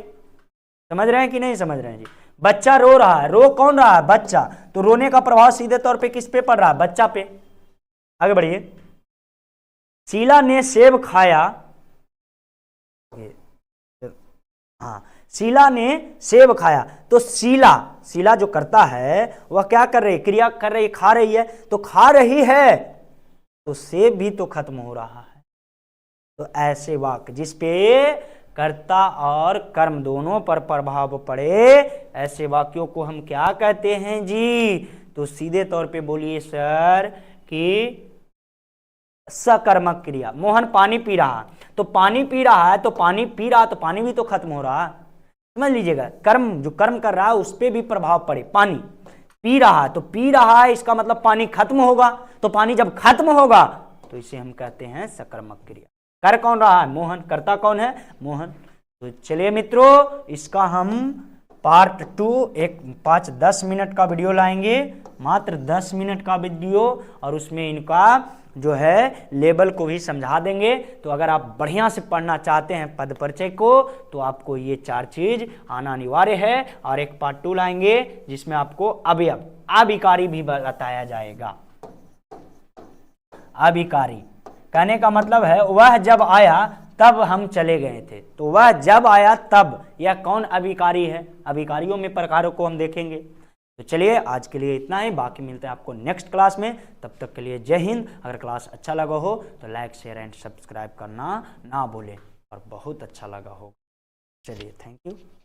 समझ रहे हैं कि नहीं समझ रहे हैं जी? बच्चा रो रहा है, रो कौन रहा है, बच्चा, तो रोने का प्रभाव सीधे तौर पे किस पे पड़ रहा है, बच्चा पे। आगे बढ़िए, शीला ने सेब खाया, हाँ शीला ने सेब खाया, तो शीला जो करता है वह क्या कर रही है, क्रिया कर रही है, खा रही है, तो खा रही है तो सेब भी तो खत्म हो रहा है। तो ऐसे वाक्य जिसपे कर्ता और कर्म दोनों पर प्रभाव पड़े, ऐसे वाक्यों को हम क्या कहते हैं जी? तो सीधे तौर पे बोलिए सर कि सकर्मक क्रिया। मोहन पानी पी रहा, तो पानी पी रहा है, तो पानी पी रहा, तो पानी भी तो खत्म हो रहा। समझ लीजिएगा, कर्म जो कर्म कर रहा है उस पर भी प्रभाव पड़े। पानी पी रहा है, तो पी रहा है, इसका मतलब पानी खत्म होगा, तो पानी जब खत्म होगा तो इसे हम कहते हैं सकर्मक क्रिया। कर कौन रहा है, मोहन, करता कौन है, मोहन। तो चलिए मित्रों, इसका हम पार्ट 2 एक 5-10 मिनट का वीडियो लाएंगे, मात्र 10 मिनट का वीडियो, और उसमें इनका जो है लेवल को भी समझा देंगे। तो अगर आप बढ़िया से पढ़ना चाहते हैं पद परिचय को, तो आपको ये 4 चीज आना अनिवार्य है। और एक पार्ट 2 लाएंगे जिसमें आपको अवयव, अभिकारी भी बताया जाएगा। अभिकारी कहने का मतलब है वह जब आया तब हम चले गए थे, तो वह जब आया तब, यह कौन अभिकारी है, अभिकारियों में प्रकारों को हम देखेंगे। तो चलिए आज के लिए इतना ही, बाकी मिलते हैं आपको नेक्स्ट क्लास में। तब तक के लिए जय हिंद। अगर क्लास अच्छा लगा हो तो लाइक शेयर एंड सब्सक्राइब करना ना भूलें, और बहुत अच्छा लगा हो। चलिए थैंक यू।